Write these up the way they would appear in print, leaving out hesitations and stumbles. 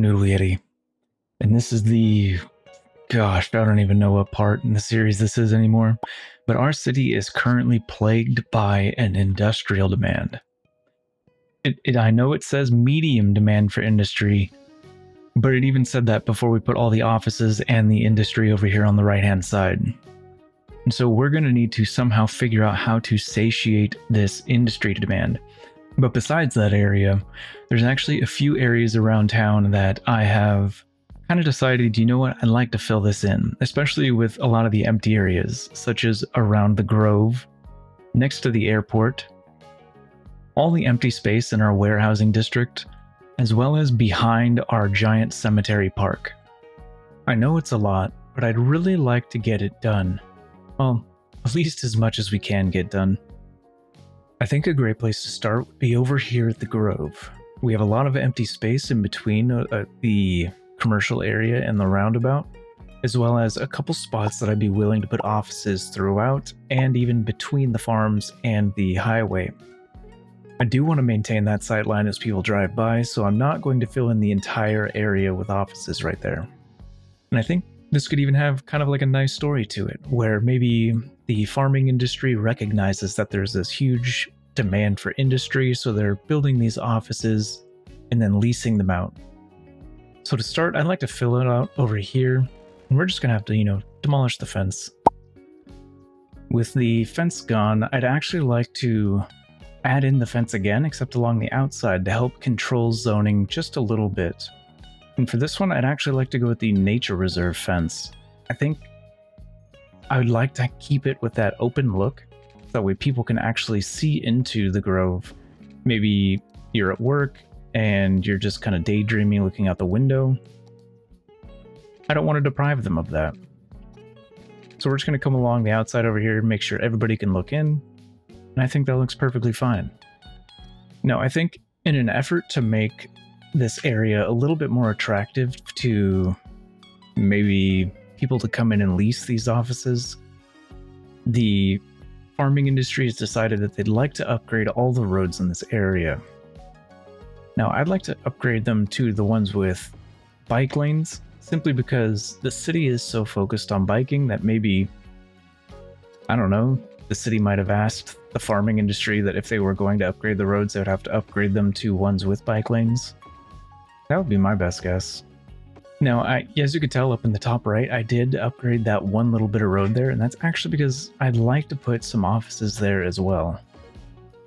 Noodle Yeti. And this is gosh, I don't even know what part in the series this is anymore. But our city is currently plagued by an industrial demand. I know it says medium demand for industry, but it even said that before we put all the offices and the industry over here on the right-hand side. And so we're going to need to somehow figure out how to satiate this industry demand. But besides that area, there's actually a few areas around town that I have kind of decided, you know what, I'd like to fill this in, especially with a lot of the empty areas, such as around the Grove, next to the airport, all the empty space in our warehousing district, as well as behind our giant cemetery park. I know it's a lot, but I'd really like to get it done. Well, at least as much as we can get done. I think a great place to start would be over here at the Grove. We have a lot of empty space in between the commercial area and the roundabout, as well as a couple spots that I'd be willing to put offices throughout and even between the farms and the highway. I do want to maintain that sight line as people drive by, so I'm not going to fill in the entire area with offices right there. And I think this could even have kind of like a nice story to it, where maybe the farming industry recognizes that there's this huge demand for industry, so they're building these offices and then leasing them out. So to start, I'd like to fill it out over here, and we're just gonna have to, demolish the fence. With the fence gone, I'd actually like to add in the fence again, except along the outside to help control zoning just a little bit. And for this one, I'd actually like to go with the nature reserve fence. I think I would like to keep it with that open look, so that way people can actually see into the Grove. Maybe you're at work and you're just kind of daydreaming looking out the window. I don't want to deprive them of that. So we're just going to come along the outside over here, make sure everybody can look in, and I think that looks perfectly fine. Now, I think in an effort to make this area a little bit more attractive to maybe people to come in and lease these offices, the farming industry has decided that they'd like to upgrade all the roads in this area. Now, I'd like to upgrade them to the ones with bike lanes, simply because the city is so focused on biking that maybe, I don't know, the city might have asked the farming industry that if they were going to upgrade the roads, they would have to upgrade them to ones with bike lanes. That would be my best guess. Now, as you can tell up in the top right, I did upgrade that one little bit of road there, and that's actually because I'd like to put some offices there as well.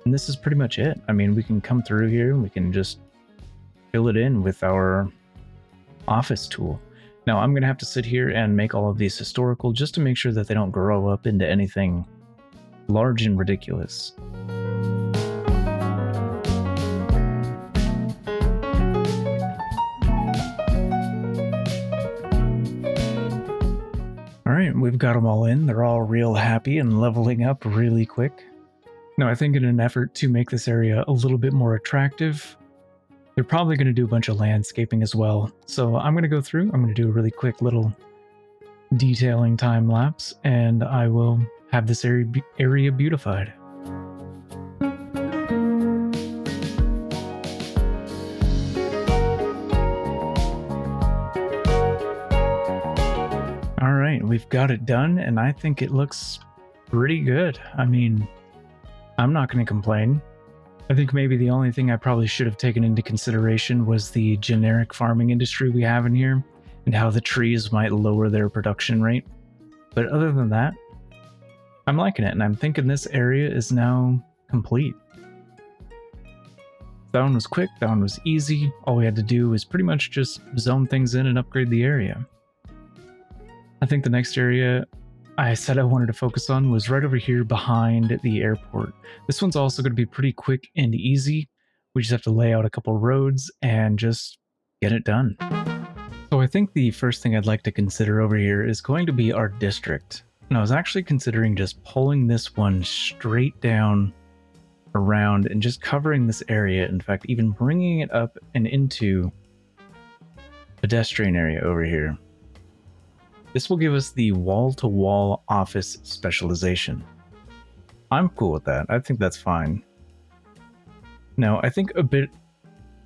And this is pretty much it. I mean, we can come through here and we can just fill it in with our office tool. Now, I'm going to have to sit here and make all of these historical just to make sure that they don't grow up into anything large and ridiculous. Alright, we've got them all in. They're all real happy and leveling up really quick. Now, I think in an effort to make this area a little bit more attractive, they're probably going to do a bunch of landscaping as well. So I'm going to go through, I'm going to do a really quick little detailing time lapse, and I will have this area beautified. Alright, we've got it done, and I think it looks pretty good. I mean, I'm not going to complain. I think maybe the only thing I probably should have taken into consideration was the generic farming industry we have in here, and how the trees might lower their production rate. But other than that, I'm liking it, and I'm thinking this area is now complete. That one was quick, that one was easy. All we had to do was pretty much just zone things in and upgrade the area. I think the next area I said I wanted to focus on was right over here behind the airport. This one's also going to be pretty quick and easy. We just have to lay out a couple roads and just get it done. So I think the first thing I'd like to consider over here is going to be our district. And I was actually considering just pulling this one straight down around and just covering this area. In fact, even bringing it up and into pedestrian area over here. This will give us the wall-to-wall office specialization. I'm cool with that. I think that's fine. Now, I think a bit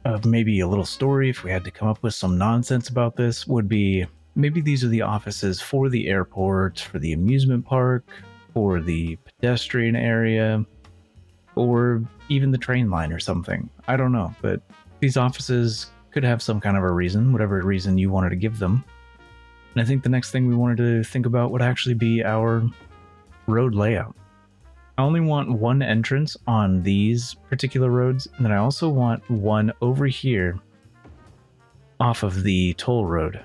of maybe a little story, if we had to come up with some nonsense about this, would be maybe these are the offices for the airport, for the amusement park, for the pedestrian area, or even the train line or something. I don't know, but these offices could have some kind of a reason, whatever reason you wanted to give them. And I think the next thing we wanted to think about would actually be our road layout. I only want one entrance on these particular roads, and then I also want one over here off of the toll road.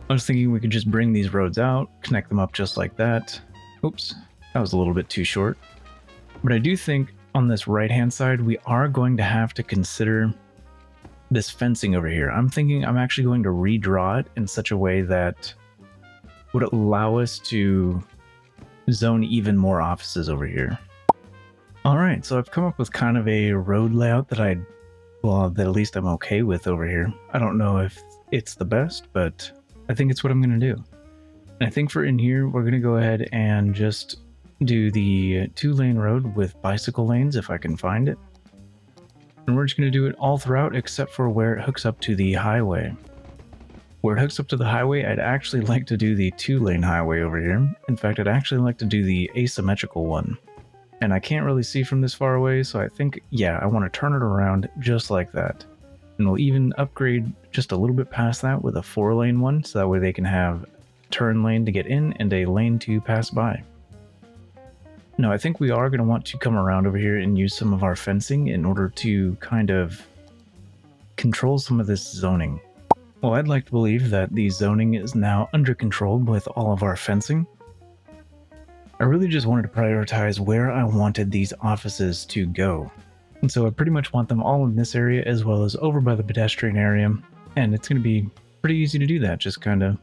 I was thinking we could just bring these roads out, connect them up just like that. Oops, that was a little bit too short. But I do think on this right-hand side, we are going to have to consider this fencing over here. I'm thinking I'm actually going to redraw it in such a way that would allow us to zone even more offices over here. All right, so I've come up with kind of a road layout that that at least I'm okay with over here. I don't know if it's the best, but I think it's what I'm going to do. And I think for in here, we're going to go ahead and just do the 2-lane road with bicycle lanes if I can find it. And we're just going to do it all throughout except for where it hooks up to the highway. Where it hooks up to the highway, I'd actually like to do the 2-lane highway over here. In fact, I'd actually like to do the asymmetrical one. And I can't really see from this far away, so I think, yeah, I want to turn it around just like that. And we'll even upgrade just a little bit past that with a 4-lane one, so that way they can have a turn lane to get in and a lane to pass by. No, I think we are going to want to come around over here and use some of our fencing in order to kind of control some of this zoning. Well, I'd like to believe that the zoning is now under control with all of our fencing. I really just wanted to prioritize where I wanted these offices to go. And so I pretty much want them all in this area as well as over by the pedestrian area. And it's going to be pretty easy to do that, just kind of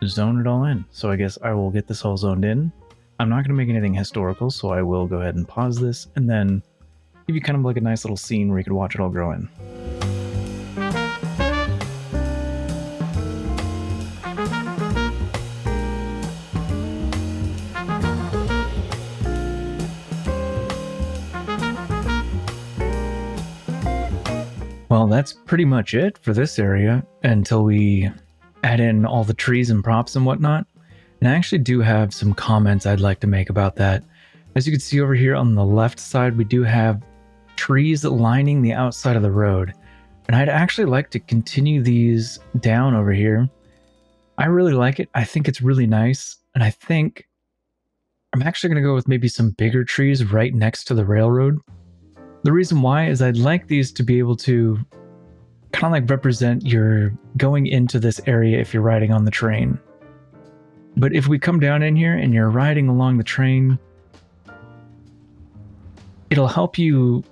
zone it all in. So I guess I will get this all zoned in. I'm not going to make anything historical, so I will go ahead and pause this and then give you kind of like a nice little scene where you can watch it all grow in. Well, that's pretty much it for this area until we add in all the trees and props and whatnot. And I actually do have some comments I'd like to make about that. As you can see over here on the left side, we do have trees lining the outside of the road. And I'd actually like to continue these down over here. I really like it. I think it's really nice. And I think I'm actually going to go with maybe some bigger trees right next to the railroad. The reason why is I'd like these to be able to kind of like represent your going into this area if you're riding on the train. But if we come down in here and you're riding along the train, it'll help you,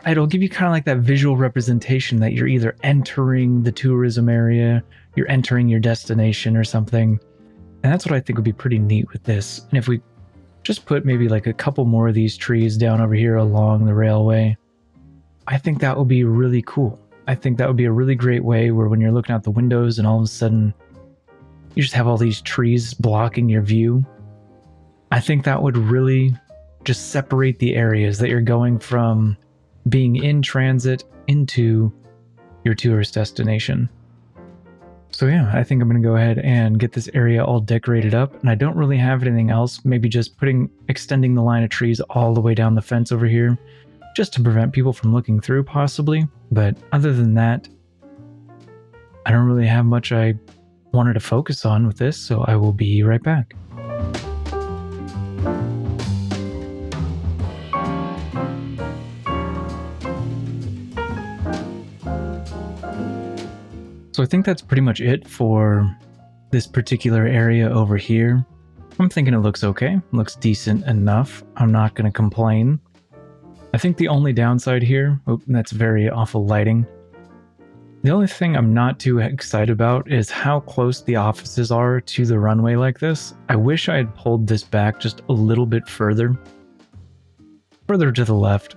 it'll give you kind of like that visual representation that you're either entering the tourism area, you're entering your destination or something. And that's what I think would be pretty neat with this. And if we just put maybe like a couple more of these trees down over here along the railway, I think that would be really cool. I think that would be a really great way where when you're looking out the windows and all of a sudden you just have all these trees blocking your view. I think that would really just separate the areas that you're going from being in transit into your tourist destination. So yeah, I think I'm going to go ahead and get this area all decorated up. And I don't really have anything else. Maybe just extending the line of trees all the way down the fence over here, just to prevent people from looking through possibly. But other than that, I don't really have much I wanted to focus on with this. So I will be right back. So I think that's pretty much it for this particular area over here. I'm thinking it looks okay. Looks decent enough. I'm not going to complain. I think the only downside here, that's very awful lighting. The only thing I'm not too excited about is how close the offices are to the runway like this. I wish I had pulled this back just a little bit further to the left.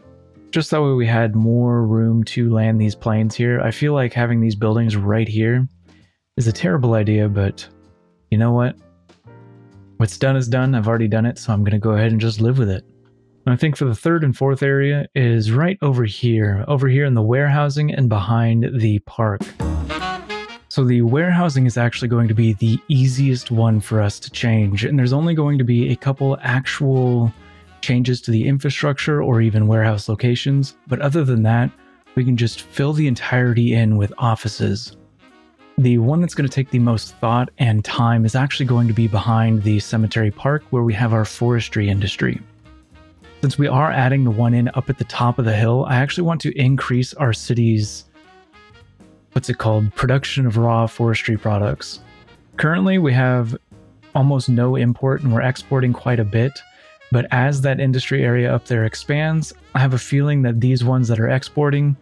Just that way we had more room to land these planes here. I feel like having these buildings right here is a terrible idea, but you know what? What's done is done. I've already done it, so I'm going to go ahead and just live with it. And I think for the third and fourth area is right over here in the warehousing and behind the park. So the warehousing is actually going to be the easiest one for us to change, and there's only going to be a couple actual changes to the infrastructure or even warehouse locations, but other than that, we can just fill the entirety in with offices. The one that's going to take the most thought and time is actually going to be behind the cemetery park where we have our forestry industry. Since we are adding the one in up at the top of the hill, I actually want to increase our city's, production of raw forestry products. Currently, we have almost no import and we're exporting quite a bit, but as that industry area up there expands, I have a feeling that these ones that are exporting,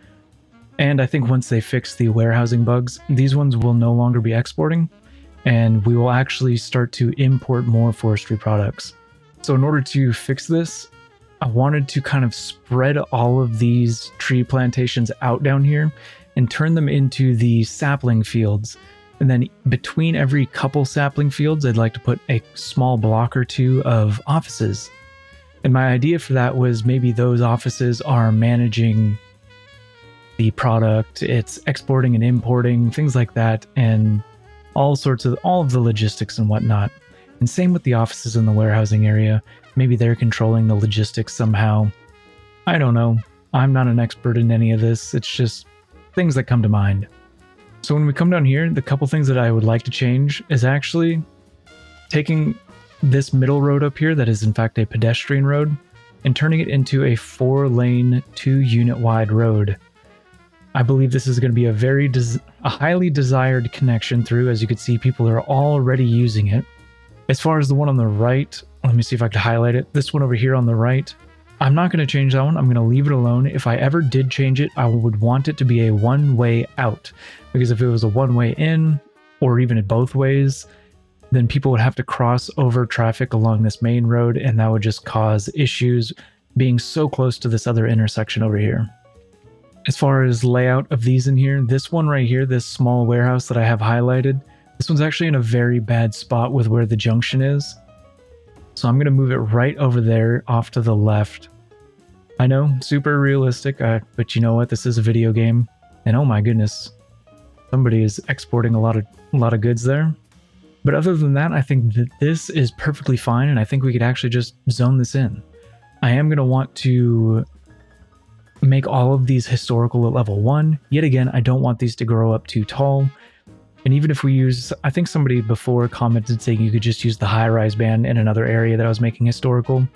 and I think once they fix the warehousing bugs, these ones will no longer be exporting, and we will actually start to import more forestry products. So in order to fix this, I wanted to kind of spread all of these tree plantations out down here and turn them into the sapling fields. And then between every couple sapling fields, I'd like to put a small block or two of offices. And my idea for that was maybe those offices are managing the product, it's exporting and importing, things like that, and all of the logistics and whatnot. And same with the offices in the warehousing area. Maybe they're controlling the logistics somehow. I don't know. I'm not an expert in any of this. It's just things that come to mind. So when we come down here, the couple things that I would like to change is actually taking this middle road up here that is in fact a pedestrian road and turning it into a 4-lane, 2-unit wide road. I believe this is going to be a highly desired connection through. As you can see, people are already using it. As far as the one on the right, let me see if I can highlight it. This one over here on the right, I'm not going to change that one. I'm going to leave it alone. If I ever did change it, I would want it to be a one-way out. Because if it was a one-way in, or even both ways, then people would have to cross over traffic along this main road, and that would just cause issues being so close to this other intersection over here. As far as layout of these in here, this one right here, this small warehouse that I have highlighted, this one's actually in a very bad spot with where the junction is. So I'm going to move it right over there off to the left. I know, super realistic, but you know what? This is a video game. And oh my goodness, somebody is exporting a lot of goods there. But other than that, I think that this is perfectly fine, and I think we could actually just zone this in. I am going to want to make all of these historical at level 1. Yet again, I don't want these to grow up too tall. And even if we use, I think somebody before commented saying you could just use the high-rise band in another area that I was making historical.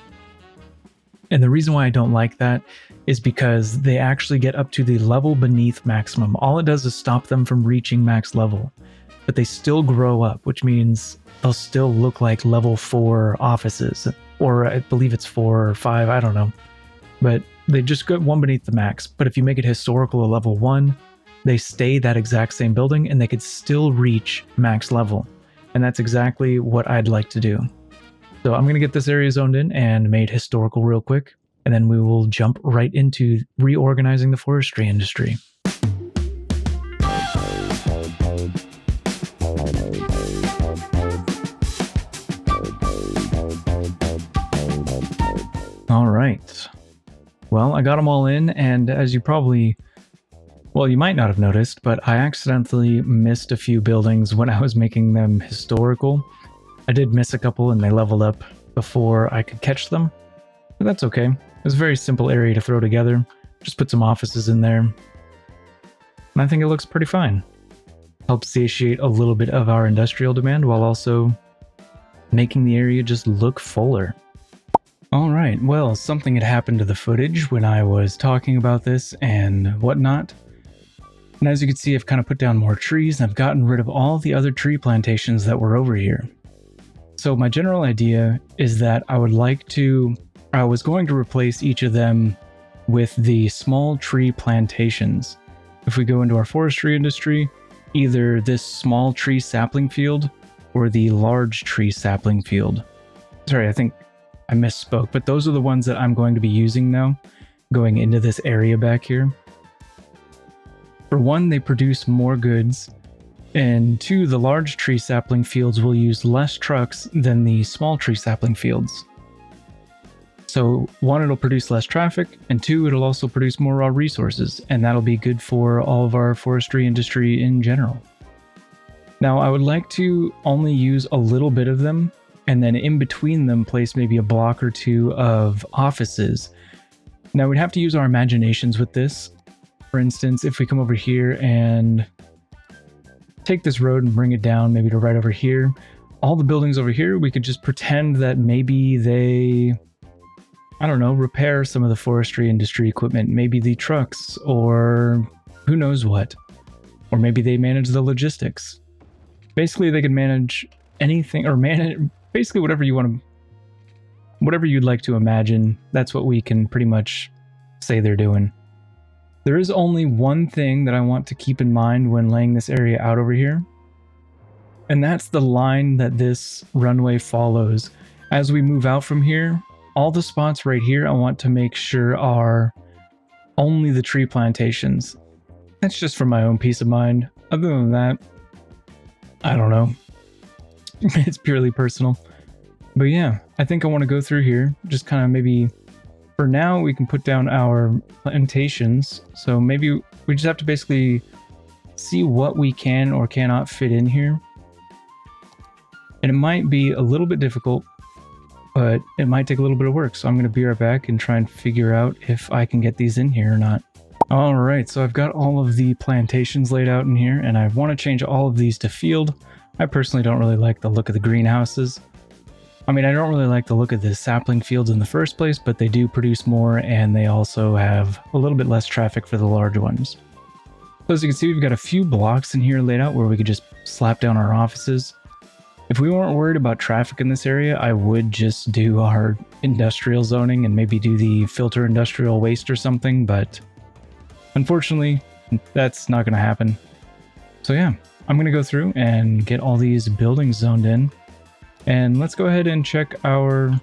And the reason why I don't like that is because they actually get up to the level beneath maximum. All it does is stop them from reaching max level. But they still grow up, which means they'll still look like level 4 offices. Or I believe it's 4 or 5, I don't know. But they just go one beneath the max. But if you make it historical at level 1, they stay that exact same building and they could still reach max level. And that's exactly what I'd like to do. So I'm going to get this area zoned in and made historical real quick. And then we will jump right into reorganizing the forestry industry. All right. Well, I got them all in, and as you probably, well, you might not have noticed, but I accidentally missed a few buildings when I was making them historical. I did miss a couple and they leveled up before I could catch them, but that's okay. It's a very simple area to throw together. Just put some offices in there, and I think it looks pretty fine. Helps satiate a little bit of our industrial demand while also making the area just look fuller. Alright, well, something had happened to the footage when I was talking about this and whatnot. And as you can see, I've kind of put down more trees and I've gotten rid of all the other tree plantations that were over here. So my general idea is that I was going to replace each of them with the small tree plantations. If we go into our forestry industry, either this small tree sapling field or the large tree sapling field. Sorry, I think I misspoke, but those are the ones that I'm going to be using now, going into this area back here. For one, they produce more goods, and two, the large tree sapling fields will use less trucks than the small tree sapling fields. So one, it'll produce less traffic, and two, it'll also produce more raw resources, and that'll be good for all of our forestry industry in general. Now, I would like to only use a little bit of them, and then in between them place maybe a block or two of offices. Now, we'd have to use our imaginations with this. For instance, if we come over here and take this road and bring it down maybe to right over here, all the buildings over here, we could just pretend that maybe they, I don't know, repair some of the forestry industry equipment, maybe the trucks, or who knows what. Or maybe they manage the logistics. Basically, they can manage anything, or manage basically whatever you want to, whatever you'd like to imagine. That's what we can pretty much say they're doing. There is only one thing that I want to keep in mind when laying this area out over here, and that's the line that this runway follows. As we move out from here, all the spots right here I want to make sure are only the tree plantations. That's just for my own peace of mind. Other than that, I don't know. It's purely personal. But yeah, I think I want to go through here, just kind of maybe, for now, we can put down our plantations. So maybe we just have to basically see what we can or cannot fit in here. And it might be a little bit difficult, but it might take a little bit of work. So I'm going to be right back and try and figure out if I can get these in here or not. All right, so I've got all of the plantations laid out in here, and I want to change all of these to field. I personally don't really like the look of the greenhouses. I mean, I don't really like the look of the sapling fields in the first place, but they do produce more, and they also have a little bit less traffic for the large ones. So as you can see, we've got a few blocks in here laid out where we could just slap down our offices. If we weren't worried about traffic in this area, I would just do our industrial zoning and maybe do the filter industrial waste or something, but unfortunately, that's not going to happen. So yeah, I'm going to go through and get all these buildings zoned in. And let's go ahead and check our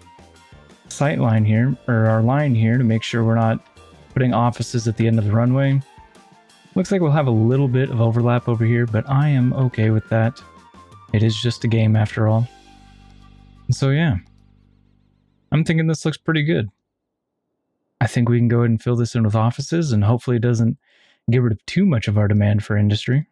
sight line here, or our line here, to make sure we're not putting offices at the end of the runway. Looks like we'll have a little bit of overlap over here, but I am okay with that. It is just a game after all. So yeah, I'm thinking this looks pretty good. I think we can go ahead and fill this in with offices, and hopefully it doesn't get rid of too much of our demand for industry.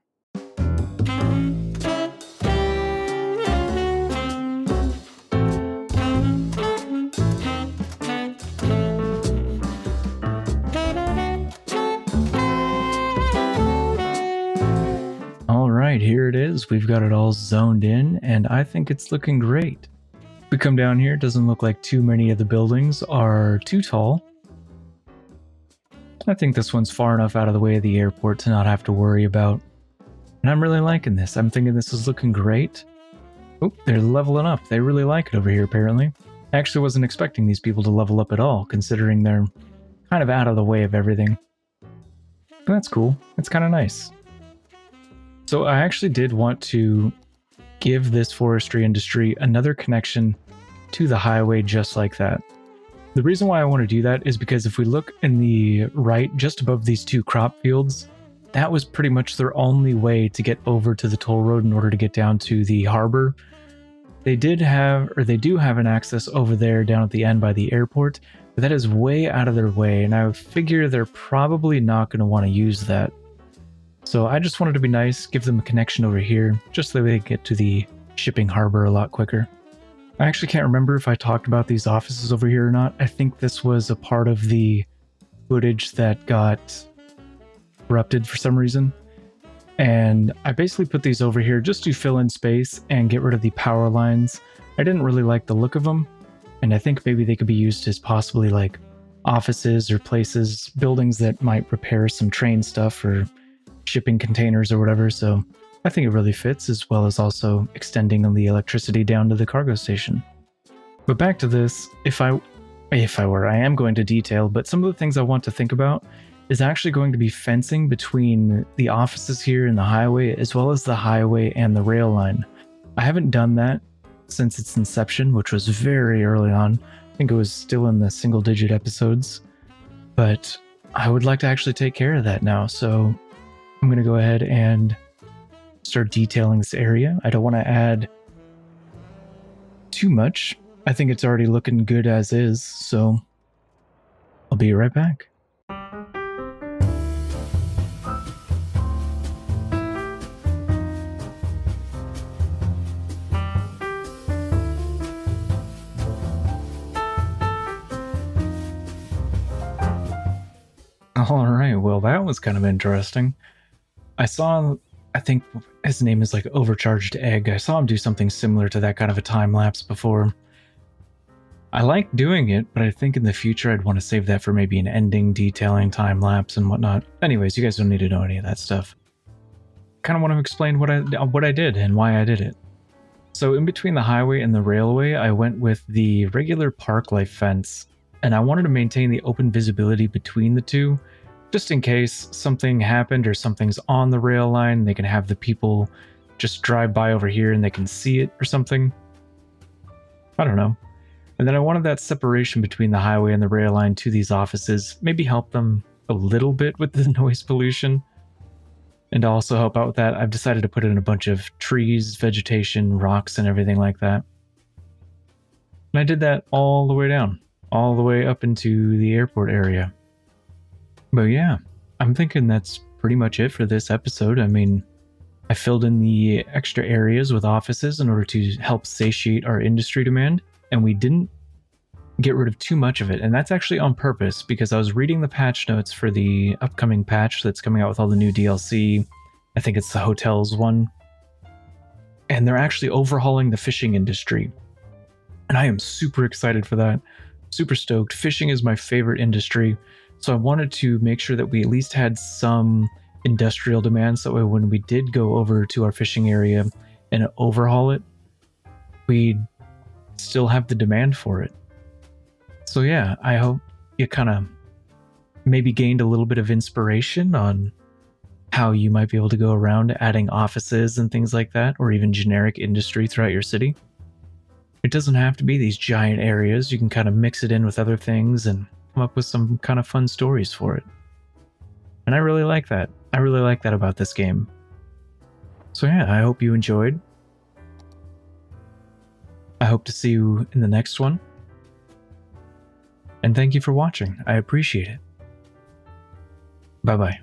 Alright, here it is. We've got it all zoned in, and I think it's looking great. We come down here, it doesn't look like too many of the buildings are too tall. I think this one's far enough out of the way of the airport to not have to worry about. And I'm really liking this. I'm thinking this is looking great. Oh, they're leveling up. They really like it over here, apparently. I actually wasn't expecting these people to level up at all, considering they're kind of out of the way of everything. But that's cool. It's kind of nice. So I actually did want to give this forestry industry another connection to the highway just like that. The reason why I want to do that is because if we look in the right, just above these two crop fields, that was pretty much their only way to get over to the toll road in order to get down to the harbor. They do have an access over there down at the end by the airport, but that is way out of their way, and I figure they're probably not going to want to use that. So I just wanted to be nice, give them a connection over here, just so they get to the shipping harbor a lot quicker. I actually can't remember if I talked about these offices over here or not. I think this was a part of the footage that got corrupted for some reason. And I basically put these over here just to fill in space and get rid of the power lines. I didn't really like the look of them, and I think maybe they could be used as possibly like offices or places, buildings that might repair some train stuff or shipping containers or whatever. So I think it really fits, as well as also extending the electricity down to the cargo station. But back to this, I am going to detail, but some of the things I want to think about is actually going to be fencing between the offices here and the highway, as well as the highway and the rail line. I haven't done that since its inception, which was very early on. I think it was still in the single-digit episodes, but I would like to actually take care of that now. So I'm going to go ahead and start detailing this area. I don't want to add too much, I think it's already looking good as is, so I'll be right back. All right, well, that was kind of interesting. I think his name is like Overcharged Egg. I saw him do something similar to that kind of a time lapse before. I like doing it, but I think in the future I'd want to save that for maybe an ending, detailing, time lapse, and whatnot. Anyways, you guys don't need to know any of that stuff. Kind of want to explain what I did and why I did it. So in between the highway and the railway, I went with the regular park life fence, and I wanted to maintain the open visibility between the two, just in case something happened or something's on the rail line. They can have the people just drive by over here and they can see it or something. I don't know. And then I wanted that separation between the highway and the rail line to these offices, maybe help them a little bit with the noise pollution. And to also help out with that, I've decided to put in a bunch of trees, vegetation, rocks, and everything like that. And I did that all the way down, all the way up into the airport area. But yeah, I'm thinking that's pretty much it for this episode. I mean, I filled in the extra areas with offices in order to help satiate our industry demand, and we didn't get rid of too much of it. And that's actually on purpose, because I was reading the patch notes for the upcoming patch that's coming out with all the new DLC. I think it's the hotels one. And they're actually overhauling the fishing industry. And I am super excited for that. Super stoked. Fishing is my favorite industry. So I wanted to make sure that we at least had some industrial demand, so that way when we did go over to our fishing area and overhaul it, we'd still have the demand for it. So yeah, I hope you kind of maybe gained a little bit of inspiration on how you might be able to go around adding offices and things like that, or even generic industry throughout your city. It doesn't have to be these giant areas. You can kind of mix it in with other things and come up with some kind of fun stories for it. And I really like that. I really like that about this game. So yeah, I hope you enjoyed. I hope to see you in the next one. And thank you for watching. I appreciate it. Bye-bye.